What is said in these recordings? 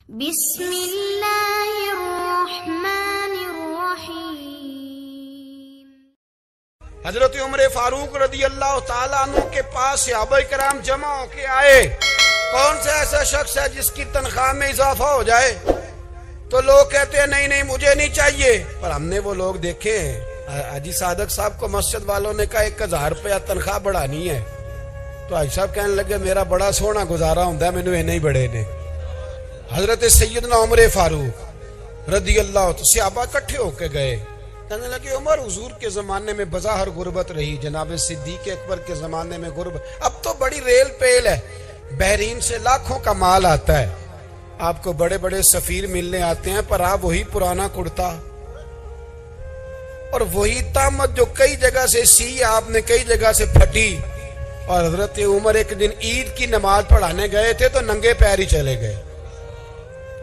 بسم اللہ الرحمن الرحیم۔ حضرت عمر فاروق رضی اللہ تعالیٰ عنہ کے پاس صحابہ کرام جمع ہو کے آئے۔ کون سا ایسا شخص ہے جس کی تنخواہ میں اضافہ ہو جائے؟ تو لوگ کہتے ہیں نہیں مجھے نہیں چاہیے، پر ہم نے وہ لوگ دیکھے ہیں۔ حاجی صادق صاحب کو مسجد والوں نے کہا 1000 روپیہ تنخواہ بڑھانی ہے، تو حاجی صاحب کہنے لگے میرا بڑا سونا گزارا ہوں ہے، مینوں نہیں بڑے نے۔ حضرت سیدنا عمر فاروق رضی اللہ عنہ صحابہ اکٹھے ہو کے گئے، کہنے لگے عمر حضور کے زمانے میں بظاہر غربت رہی، جناب صدیق اکبر کے زمانے میں غربت، اب تو بڑی ریل پیل ہے، بحرین سے لاکھوں کا مال آتا ہے، آپ کو بڑے بڑے سفیر ملنے آتے ہیں، پر آپ وہی پرانا کرتا اور وہی تامت جو کئی جگہ سے سی آپ نے کئی جگہ سے پھٹی۔ اور حضرت عمر ایک دن عید کی نماز پڑھانے گئے تھے تو ننگے پیر ہی چلے گئے۔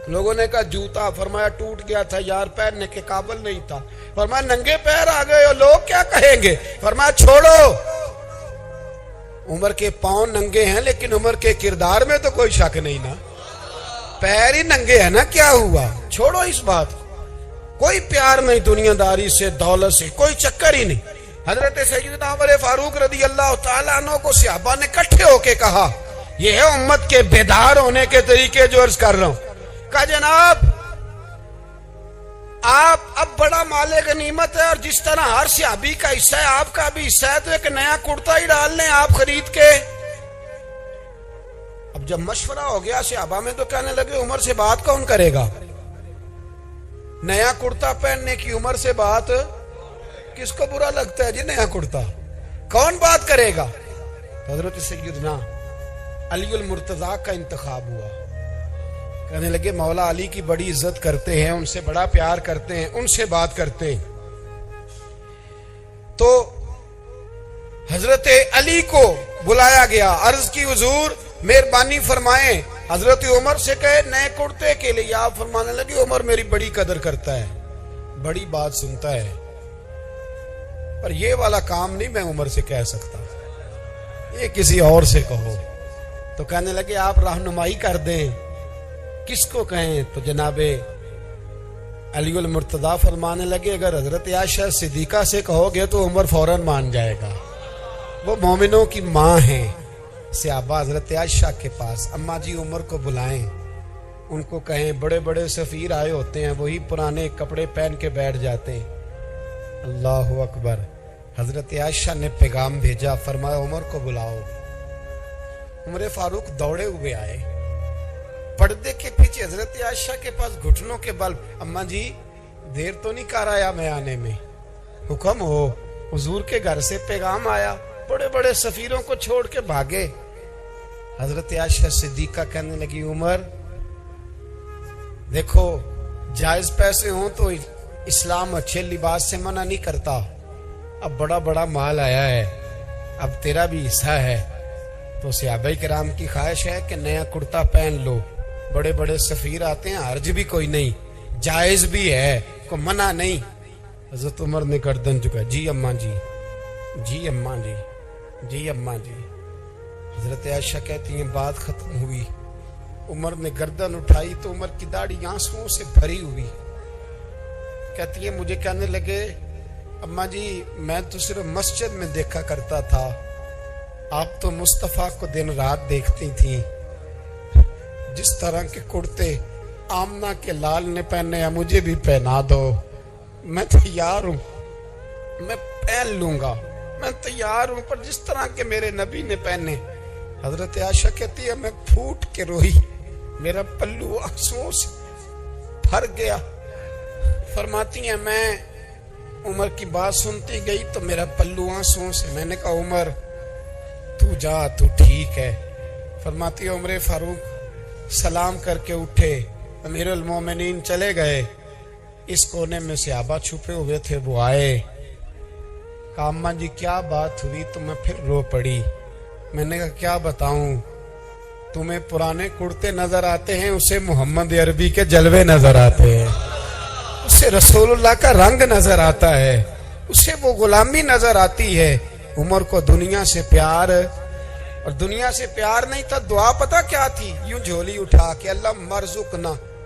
لوگوں نے کہا جوتا، فرمایا ٹوٹ گیا تھا یار، پہننے کے قابل نہیں تھا، فرمایا ننگے پیر آ گئے اور لوگ کیا کہیں گے، فرمایا چھوڑو، عمر کے پاؤں ننگے ہیں لیکن عمر کے کردار میں تو کوئی شک نہیں نا، پیر ہی ننگے ہیں نا، کیا ہوا، چھوڑو اس بات کو، کوئی پیار نہیں دنیا داری سے، دولت سے کوئی چکر ہی نہیں۔ حضرت سیدنا عمر فاروق رضی اللہ تعالیٰ عنہ کو صحابہ نے اکٹھے ہو کے کہا، یہ ہے امت کے بیدار ہونے کے طریقے جو عرض کر رہا ہوں۔ کہا جناب آپ اب بڑا مال غنیمت ہے اور جس طرح ہر صحابی کا حصہ ہے آپ کا بھی حصہ ہے، تو ایک نیا کرتا ہی ڈال لیں آپ خرید کے۔ اب جب مشورہ ہو گیا صحابہ میں تو کہنے لگے عمر سے بات کون کرے گا، نیا کرتا پہننے کی عمر سے بات کس کو برا لگتا ہے جی، نیا کرتا کون بات کرے گا؟ حضرت سیدنا علی المرتضیٰ کا انتخاب ہوا، کہنے لگے مولا علی کی بڑی عزت کرتے ہیں، ان سے بڑا پیار کرتے ہیں، ان سے بات کرتے ہیں۔ تو حضرت علی کو بلایا گیا، عرض کی حضور مہربانی فرمائیں، حضرت عمر سے کہے نئے کرتے کے لیے، آپ فرمانے لگے عمر میری بڑی قدر کرتا ہے، بڑی بات سنتا ہے، پر یہ والا کام نہیں میں عمر سے کہہ سکتا، یہ کسی اور سے کہو۔ تو کہنے لگے آپ رہنمائی کر دیں، کس کو کہیں؟ تو جناب علی المرتضیٰ فرمانے لگے اگر حضرت عائشہ صدیقہ سے کہو گے تو عمر فوراً مان جائے گا، وہ مومنوں کی ماں ہیں۔ صحابہ حضرت عائشہ کے پاس، اماں جی عمر کو بلائیں، ان کو کہیں بڑے بڑے سفیر آئے ہوتے ہیں وہی پرانے کپڑے پہن کے بیٹھ جاتے ہیں۔ اللہ اکبر، حضرت عائشہ نے پیغام بھیجا، فرمایا عمر کو بلاؤ۔ عمر فاروق دوڑے ہوئے آئے، پردے کے پیچھے حضرت عائشہ کے پاس گھٹنوں کے بل، اماں جی دیر تو نہیں کر آیا میں آنے میں، حکم ہو، حضور کے گھر سے پیغام آیا، بڑے بڑے سفیروں کو چھوڑ کے بھاگے۔ حضرت عائشہ صدیقہ کہنے لگی عمر دیکھو جائز پیسے ہوں تو اسلام اچھے لباس سے منع نہیں کرتا، اب بڑا بڑا مال آیا ہے، اب تیرا بھی حصہ ہے، تو صحابہ کرام کی خواہش ہے کہ نیا کرتا پہن لو، بڑے بڑے سفیر آتے ہیں، حرج بھی کوئی نہیں، جائز بھی ہے، کوئی منع نہیں۔ حضرت عمر نے گردن جھکا، جی اماں جی، جی اماں جی، جی اماں جی۔ حضرت عائشہ کہتی ہیں بات ختم ہوئی، عمر نے گردن اٹھائی تو عمر کی داڑھی آنسوؤں سے بھری ہوئی، کہتی ہے مجھے کہنے لگے اماں جی میں تو صرف مسجد میں دیکھا کرتا تھا، آپ تو مصطفیٰ کو دن رات دیکھتی تھیں، جس طرح کے کرتے آمنہ کے لال نے پہنے ہیں مجھے بھی پہنا دو، میں تیار ہوں، میں پہن لوں گا، میں تیار ہوں، پر جس طرح کے میرے نبی نے پہنے۔ حضرت عائشہ کہتی ہے میں پھوٹ کے روئی، میرا پلو آنسوؤں سے بھر گیا۔ فرماتی ہیں میں عمر کی بات سنتی گئی تو میرا پلو آنسوؤں سے، میں نے کہا عمر تو جا، تو ٹھیک ہے۔ فرماتی ہے عمر فاروق سلام کر کے اٹھے، امیر المومنین چلے گئے، اس کونے میں صحابہ چھپے ہوئے تھے، وہ آئے، کہا اماں جی کیا بات ہوئی؟ تو میں پھر رو پڑی، میں نے کہا کیا بتاؤں، تمہیں پرانے کرتے نظر آتے ہیں، اسے محمد عربی کے جلوے نظر آتے ہیں، اسے رسول اللہ کا رنگ نظر آتا ہے، اسے وہ غلامی نظر آتی ہے۔ عمر کو دنیا سے پیار، اور دنیا سے پیار نہیں تھا، دعا پتہ کیا تھی؟ یوں جھولی اٹھا کے اللہ مرزقنا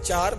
4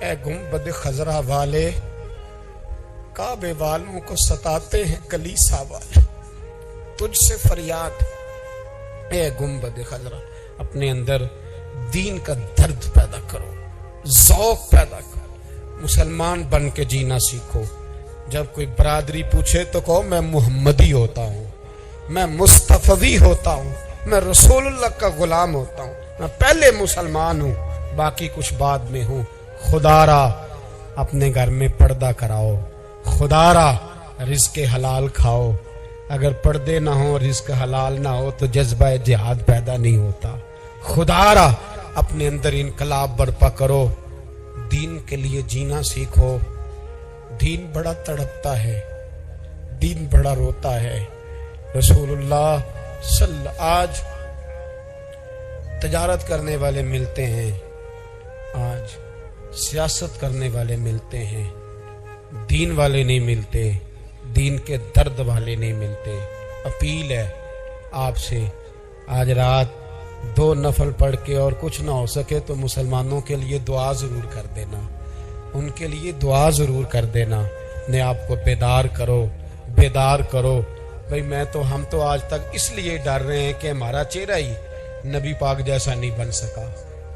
اے گنبد خضرا والے، کعبے والوں کو ستاتے ہیں کلیسا والے، تجھ سے فریاد اے گنبد خضرا، اپنے اندر دین کا درد پیدا کرو، ذوق پیدا کرو، مسلمان بن کے جینا سیکھو۔ جب کوئی برادری پوچھے تو کہو میں محمدی ہوتا ہوں، میں مصطفی ہوتا ہوں، میں رسول اللہ کا غلام ہوتا ہوں، میں پہلے مسلمان ہوں، باقی کچھ بعد میں ہوں۔ خدا را اپنے گھر میں پردہ کراؤ، خدا را رزق حلال کھاؤ، اگر پردے نہ ہو، رزق حلال نہ ہو تو جذبہ جہاد پیدا نہیں ہوتا۔ خدا را اپنے اندر انقلاب برپا کرو، دین کے لیے جینا سیکھو۔ دین بڑا تڑپتا ہے، دین بڑا روتا ہے۔ رسول اللہ آج تجارت کرنے والے ملتے ہیں، آج سیاست کرنے والے ملتے ہیں، دین والے نہیں ملتے، دین کے درد والے نہیں ملتے۔ اپیل ہے آپ سے، آج رات 2 نفل پڑھ کے اور کچھ نہ ہو سکے تو مسلمانوں کے لیے دعا ضرور کر دینا، ان کے لیے دعا ضرور کر دینا۔ اپنے آپ کو بیدار کرو، بیدار کرو۔ بھئی ہم تو آج تک اس لیے ڈر رہے ہیں کہ ہمارا چہرہ ہی نبی پاک جیسا نہیں بن سکا،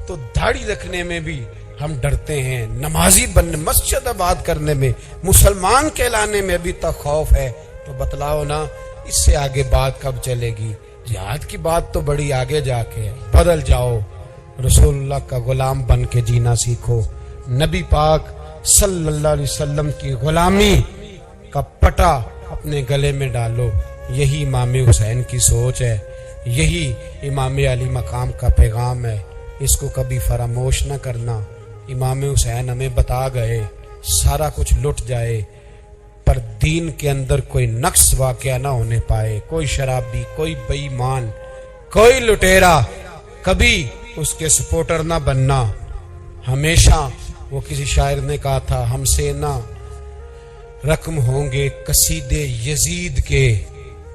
تو داڑھی رکھنے میں بھی ہم ڈرتے ہیں، نمازی بننے، مسجد آباد کرنے میں، مسلمان کہلانے میں ابھی تک خوف ہے۔ تو بتلاؤ نا، اس سے آگے بات کب چلے گی؟ جہاد کی بات تو بڑی آگے جا کے ہے۔ بدل جاؤ، رسول اللہ کا غلام بن کے جینا سیکھو، نبی پاک صلی اللہ علیہ وسلم کی غلامی کا پٹا اپنے گلے میں ڈالو۔ یہی امام حسین کی سوچ ہے، یہی امام علی مقام کا پیغام ہے، اس کو کبھی فراموش نہ کرنا۔ امام حسین ہمیں بتا گئے، سارا کچھ لٹ جائے پر دین کے اندر کوئی نقص واقعہ نہ ہونے پائے، کوئی شرابی، کوئی بے ایمان، کوئی لٹیرا کبھی اس کے سپورٹر نہ بننا۔ ہمیشہ وہ کسی شاعر نے کہا تھا، ہم سے نہ رقم ہوں گے قصیدے یزید کے۔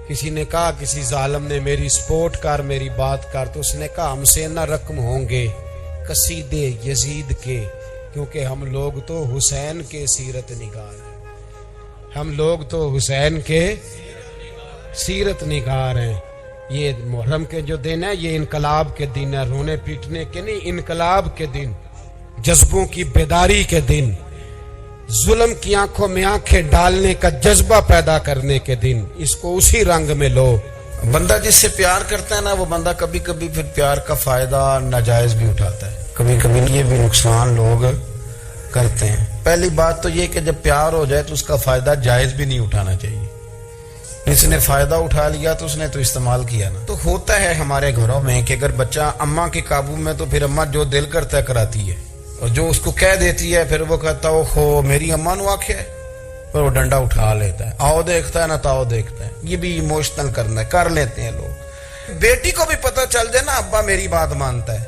کسی نے کہا، کسی ظالم نے میری سپورٹ کر، میری بات کر، تو اس نے کہا ہم سے نہ رقم ہوں گے قصیدے یزید کے، کیونکہ ہم لوگ تو حسین کے سیرت نگار ہیں، ہم لوگ تو حسین کے سیرت نگار ہیں۔ یہ محرم کے جو دن ہے، یہ انقلاب کے دن ہے، رونے پیٹنے کے نہیں، انقلاب کے دن، جذبوں کی بیداری کے دن، ظلم کی آنکھوں میں آنکھیں ڈالنے کا جذبہ پیدا کرنے کے دن۔ اس کو اسی رنگ میں لو۔ بندہ جس سے پیار کرتا ہے نا، وہ بندہ کبھی کبھی پھر پیار کا فائدہ ناجائز بھی اٹھاتا ہے، کبھی کبھی یہ بھی نقصان لوگ کرتے ہیں۔ پہلی بات تو یہ کہ جب پیار ہو جائے تو اس کا فائدہ جائز بھی نہیں اٹھانا چاہیے۔ جس نے فائدہ اٹھا لیا تو اس نے تو استعمال کیا نا۔ تو ہوتا ہے ہمارے گھروں میں کہ اگر بچہ اماں کے قابو میں تو پھر اماں جو دل کرتا ہے کراتی ہے، اور جو اس کو کہہ دیتی ہے پھر وہ کہتا ہے خو میری اماں نو آکھیا ہے، پھر وہ ڈنڈا اٹھا لیتا ہے، آؤ دیکھتا ہے نہ تاؤ دیکھتا ہے۔ یہ بھی ایموشنل کرنا ہے، کر لیتے ہیں لوگ۔ بیٹی کو بھی پتہ چل جائے نا ابا میری بات مانتا ہے،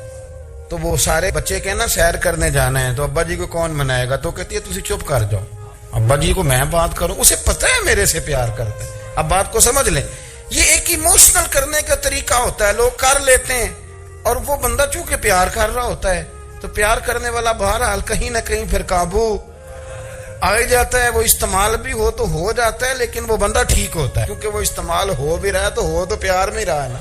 تو وہ سارے بچے کہنا سیر کرنے جانا ہے تو ابا جی کو کون منائے گا، تو کہتی ہے تسی چپ کر جاؤ، ابا جی کو میں بات کروں، اسے پتہ ہے میرے سے پیار کرتا ہے۔ اب بات کو سمجھ لیں، یہ ایک ایموشنل کرنے کا طریقہ ہوتا ہے، لوگ کر لیتے ہیں، اور وہ بندہ چونکہ پیار کر رہا ہوتا ہے تو پیار کرنے والا بہرحال کہیں نہ کہیں پھر قابو آ جاتا ہے۔ وہ استعمال بھی ہو تو ہو جاتا ہے، لیکن وہ بندہ ٹھیک ہوتا ہے، کیونکہ وہ استعمال ہو بھی رہا ہے تو ہو تو پیار میں رہا ہے نا،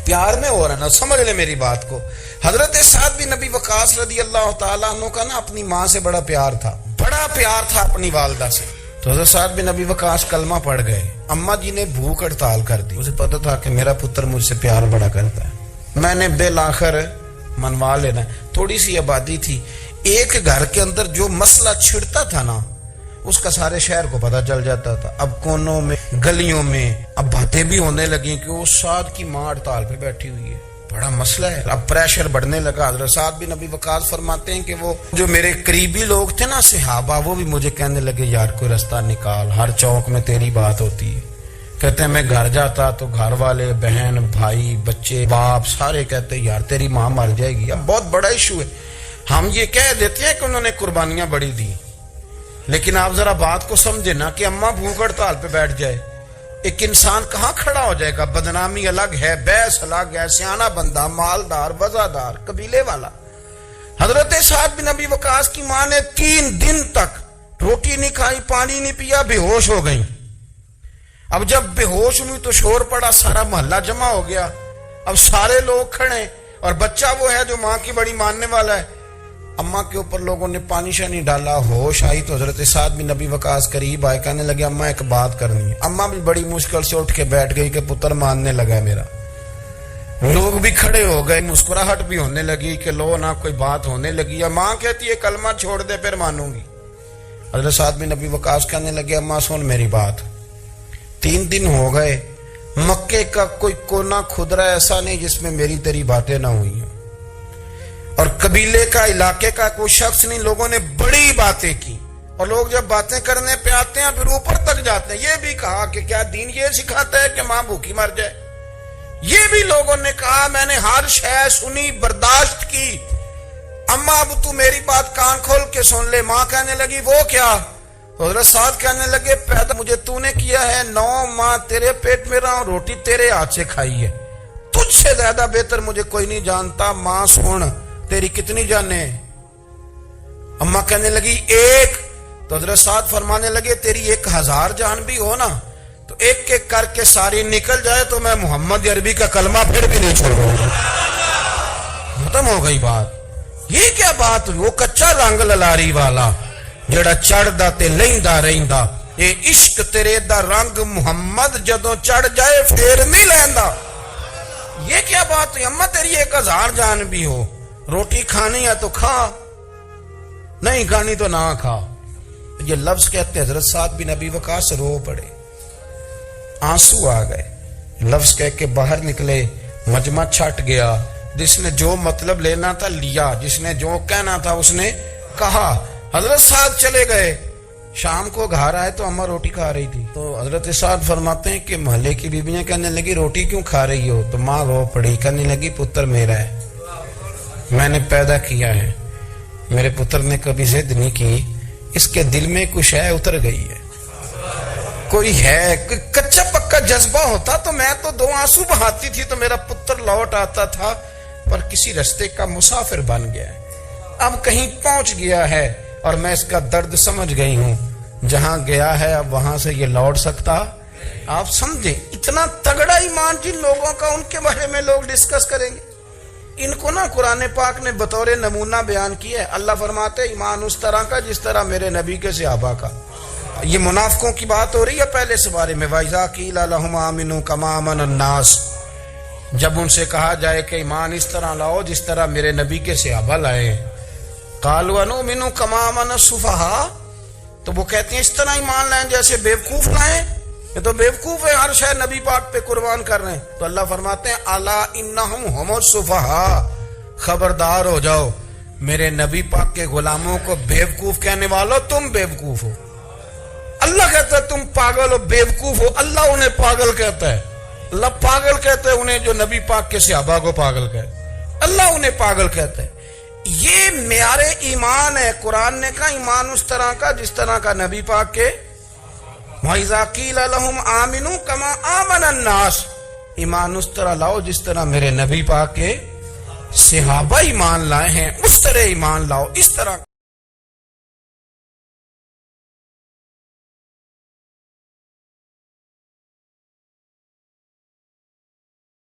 پیار میں ہو رہا ہے نا۔ سمجھ لیں میری بات کو۔ حضرت سعد بن ابی وقاص رضی اللہ تعالیٰ عنہ کا نا اپنی ماں سے بڑا پیار تھا، بڑا پیار تھا اپنی والدہ سے۔ تو حضرت سعد بن ابی وقاص کلمہ پڑھ گئے، اماں جی نے بھوک ہڑتال کر دی، اسے پتہ تھا کہ میرا پتر مجھ سے پیار بڑا کرتا ہے، میں نے بالآخر منوا لینا ہے۔ تھوڑی سی آبادی تھی، ایک گھر کے اندر جو مسئلہ چھڑتا تھا نا اس کا سارے شہر کو پتہ چل جاتا تھا۔ اب کونوں میں، گلیوں میں اب باتیں بھی ہونے لگیں کہ وہ سعد کی ماں ہڑتال پہ بیٹھی ہوئی ہے، بڑا مسئلہ ہے۔ اب پریشر بڑھنے لگا۔ حضرت سعد بن ابی وقاص فرماتے ہیں کہ وہ جو میرے قریبی لوگ تھے نا صحابہ، وہ بھی مجھے کہنے لگے یار کوئی رستہ نکال، ہر چوک میں تیری بات ہوتی ہے۔ کہتے ہیں میں گھر جاتا تو گھر والے، بہن، بھائی، بچے، باپ سارے کہتے ہیں یار تیری ماں مر جائے گی۔ اب بہت بڑا ایشو ہے، ہم یہ کہہ دیتے ہیں کہ انہوں نے قربانیاں بڑی دی، لیکن آپ ذرا بات کو سمجھے نا کہ اماں بھوک ہڑتال پہ بیٹھ جائے، ایک انسان کہاں کھڑا ہو جائے گا؟ بدنامی الگ ہے، بحث الگ ہے، سیانہ بندہ، مالدار، وزادار، قبیلے والا، حضرت سعد بن ابی وقاص کی ماں نے 3 دن تک روٹی نہیں کھائی، پانی نہیں پیا، بے ہوش ہو گئی۔ اب جب بے ہوش ہوئی تو شور پڑا، سارا محلہ جمع ہو گیا، اب سارے لوگ کھڑے، اور بچہ وہ ہے جو ماں کی بڑی ماننے والا ہے۔ اماں کے اوپر لوگوں نے پانی شانی ڈالا، ہوش آئی تو حضرت سعد بن ابی وقاص قریب آئے، کہنے لگے اماں ایک بات کرنی ہے۔ اماں بھی بڑی مشکل سے اٹھ کے بیٹھ گئی کہ پتر ماننے لگا ہے میرا۔ لوگ بھی کھڑے ہو گئے، مسکراہٹ بھی ہونے لگی کہ لو نہ کوئی بات ہونے لگی ہے۔ ماں کہتی ہے کلمہ چھوڑ دے پھر مانوں گی۔ حضرت سعد بن ابی وقاص کہنے لگے اماں سن میری بات، 3 دن ہو گئے، مکے کا کوئی کونا کھدرا ایسا نہیں جس میں میری تیری باتیں نہ ہوئی ہیں، اور قبیلے کا علاقے کا کوئی شخص نہیں، لوگوں نے بڑی باتیں کی، اور لوگ جب باتیں کرنے پہ آتے ہیں پھر اوپر تک جاتے ہیں۔ یہ بھی کہا کہ کیا دین یہ سکھاتا ہے کہ ماں بھوکی مر جائے؟ یہ بھی لوگوں نے کہا میں نے ہر شے سنی، برداشت کی، اماں اب تو میری بات کان کھول کے سن لے۔ ماں کہنے لگی وہ کیا؟ حضرت سعد کہنے لگے پیدا مجھے تو نے کیا ہے، 9 ماہ تیرے پیٹ میں رہا ہوں، روٹی تیرے ہاتھ سے کھائی ہے، تجھ سے زیادہ بہتر مجھے کوئی نہیں جانتا۔ ماں سن تیری کتنی جانیں؟ اماں کہنے لگی 1۔ تو حضرت سعد فرمانے لگے تیری 1000 جان بھی ہو نا تو ایک ایک کر کے ساری نکل جائے تو میں محمد عربی کا کلمہ پھر بھی نہیں چھوڑوں گا۔ ختم ہو گئی بات۔ یہ کیا بات؟ وہ کچا رنگ للاری والا جڑا چڑھدا تے لیندا رہندا، اے عشق تیرے دا رنگ محمد جدوں چڑھ جائے پھر نہیں لیندا۔ یہ کیا بات ہوئی؟ اماں تیری 1000 جان بھی ہو، روٹی کھانی ہے تو کھا، نہیں کھانی تو نہ کھا۔ یہ لفظ کہتے حضرت سعد بن ابی وقاص رو پڑے، آنسو آ گئے، لفظ کہہ کے باہر نکلے، مجمع چھٹ گیا، جس نے جو مطلب لینا تھا لیا، جس نے جو کہنا تھا اس نے کہا۔ حضرت سعد چلے گئے، شام کو گھر آئے تو اماں روٹی کھا رہی تھی، تو حضرت سعد فرماتے ہیں کہ محلے کی بیویاں کہنے لگی روٹی کیوں کھا رہی ہو؟ تو ماں رو پڑی، کہنے لگی پتر میرا ہے، میں نے پیدا کیا ہے، میرے پتر نے کبھی ضد نہیں کی، اس کے دل میں کچھ ہے اتر گئی ہے، کوئی ہے کچا پکا جذبہ ہوتا تو میں تو 2 آنسو بہاتی تھی تو میرا پتر لوٹ آتا تھا، پر کسی رستے کا مسافر بن گیا ہے، اب کہیں پہنچ گیا ہے اور میں اس کا درد سمجھ گئی ہوں، جہاں گیا ہے اب وہاں سے یہ لوٹ سکتا۔ آپ سمجھیں اتنا تگڑا ایمان جن لوگوں کا، ان کے بارے میں لوگ ڈسکس کریں گے۔ ان کو نا قرآن پاک نے بطور نمونہ بیان کیا ہے۔ اللہ فرماتے ایمان اس طرح کا جس طرح میرے نبی کے صحابہ کا۔ یہ منافقوں کی بات ہو رہی ہے پہلے سے بارے میں، وَإِذَا قِيلَ لَهُمْ آمِنُوا كَمَا آمَنَ النَّاسُ، جب ان سے کہا جائے کہ ایمان اس طرح لاؤ جس طرح میرے نبی کے صحابہ لائے، قَالُوا أَنُؤْمِنُ كَمَا آمَنَ السُّفَهَاءُ، تو وہ کہتے ہیں اس طرح ایمان لائیں جیسے بیوقوف لائیں، یہ تو بیوقوف ہے، ہر شے نبی پاک پہ قربان کر رہے ہیں۔ تو اللہ فرماتے ہیں الا انہم ہم السفہاء، خبردار ہو جاؤ میرے نبی پاک کے غلاموں کو بیوقوف کہنے والو، تم بیوقوف ہو۔ اللہ کہتا ہے تم پاگل ہو، بیوقوف ہو، اللہ انہیں پاگل کہتا ہے، اللہ پاگل کہتا ہے انہیں جو نبی پاک کے صحابہ کو پاگل کہتا ہے، اللہ انہیں پاگل کہتا ہے۔ یہ معیار ایمان ہے، قرآن نے کہا ایمان اس طرح کا جس طرح کا نبی پاک کے۔ وَإِذَا قِيلَ لَهُمْ آمِنُوا كَمَا آمَنَ النَّاسُ، ایمان اس طرح لاؤ جس طرح میرے نبی پاک کے صحابہ ایمان لائے ہیں، اس طرح ایمان لاؤ، اس طرح